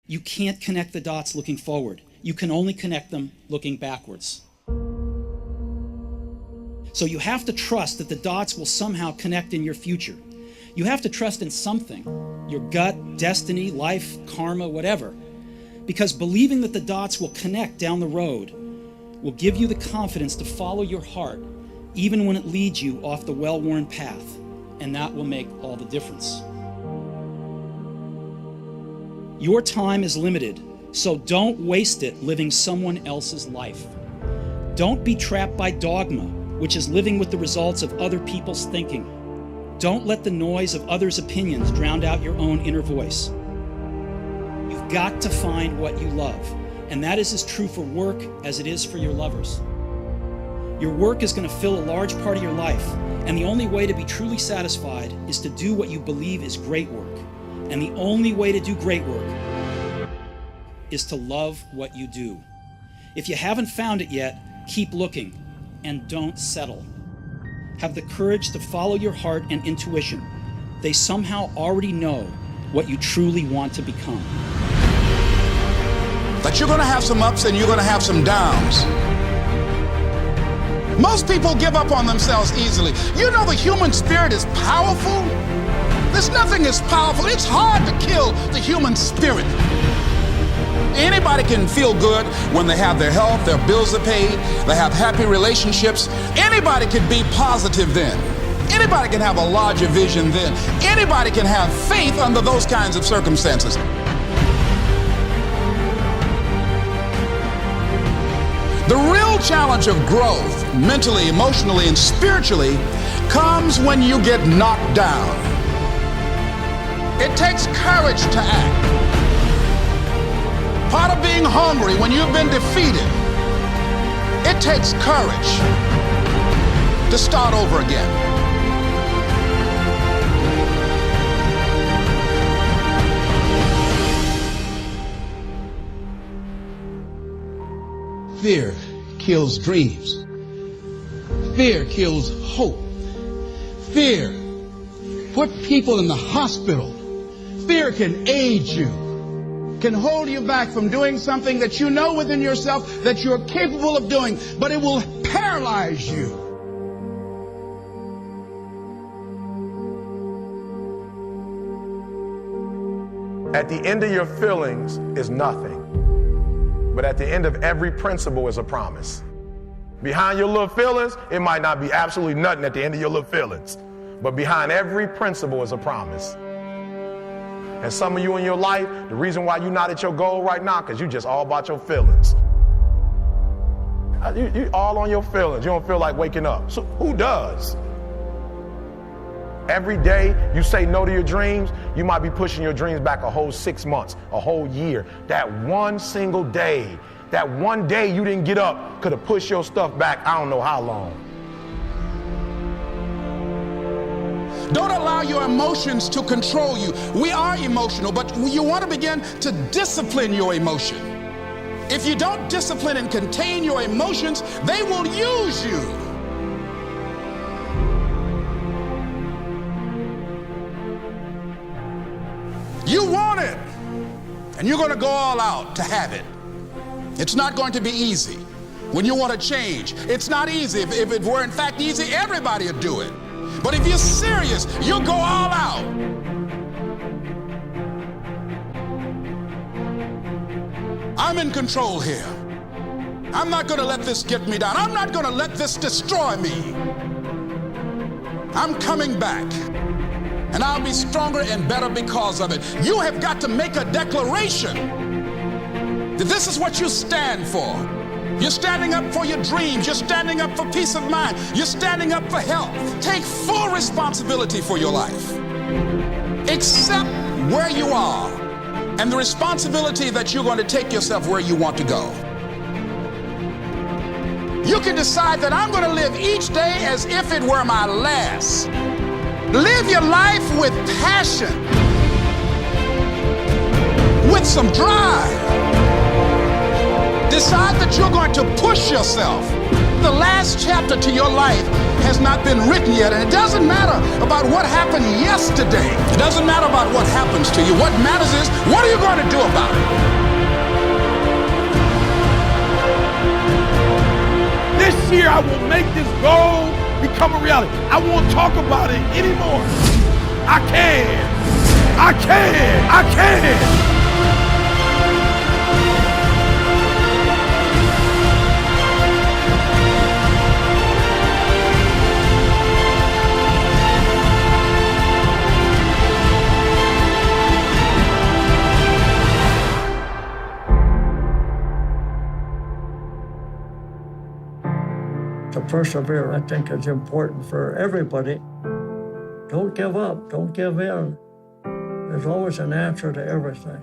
You can't connect the dots looking forward. You can only connect them looking backwards. So you have to trust that the dots will somehow connect in your future. You have to trust in something, your gut, destiny, life, karma, whatever. Because believing that the dots will connect down the road will give you the confidence to follow your heart, even when it leads you off the well-worn path, and that will make all the difference. Your time is limited, so don't waste it living someone else's life. Don't be trapped by dogma, which is living with the results of other people's thinking. Don't let the noise of others' opinions drown out your own inner voice. You've got to find what you love, and that is as true for work as it is for your lovers. Your work is going to fill a large part of your life, and the only way to be truly satisfied is to do what you believe is great work. And the only way to do great work is to love what you do. If you haven't found it yet, keep looking and don't settle. Have the courage to follow your heart and intuition. They somehow already know what you truly want to become. But you're going to have some ups and you're going to have some downs. Most people give up on themselves easily. You know the human spirit is powerful. There's nothing as powerful. It's hard to kill the human spirit. Anybody can feel good when they have their health, their bills are paid, they have happy relationships. Anybody can be positive then. Anybody can have a larger vision then. Anybody can have faith under those kinds of circumstances. The real challenge of growth, mentally, emotionally, and spiritually, comes when you get knocked down. It takes courage to act. Part of being hungry when you've been defeated, it takes courage to start over again. Fear kills dreams. Fear kills hope. Fear put people in the hospital. Fear can aid you, can hold you back from doing something that you know within yourself that you're capable of doing, but it will paralyze you. At the end of your feelings is nothing, but at the end of every principle is a promise. Behind your little feelings, it might not be absolutely nothing at the end of your little feelings, but behind every principle is a promise. And some of you in your life, the reason why you're not at your goal right now, because you just all about your feelings. You all on your feelings. You don't feel like waking up. So who does? Every day you say no to your dreams, you might be pushing your dreams back a whole 6 months, a whole year. That one single day, that one day you didn't get up could have pushed your stuff back I don't know how long. Don't allow your emotions to control you. We are emotional, but you want to begin to discipline your emotion. If you don't discipline and contain your emotions, they will use you. You want it, and you're going to go all out to have it. It's not going to be easy. When you want to change, it's not easy. If it were in fact easy, everybody would do it. But if you're serious, you'll go all out. I'm in control here. I'm not going to let this get me down. I'm not going to let this destroy me. I'm coming back. And I'll be stronger and better because of it. You have got to make a declaration that this is what you stand for. You're standing up for your dreams. You're standing up for peace of mind. You're standing up for health. Take full responsibility for your life. Accept where you are and the responsibility that you're going to take yourself where you want to go. You can decide that I'm going to live each day as if it were my last. Live your life with passion, with some drive. Decide that you're going to push yourself. The last chapter to your life has not been written yet, and it doesn't matter about what happened yesterday. It doesn't matter about what happens to you. What matters is, what are you going to do about it? make this goal become a reality. I won't talk about it anymore. I can. I can. I can. To persevere, I think, is important for everybody. Don't give up. Don't give in. There's always an answer to everything.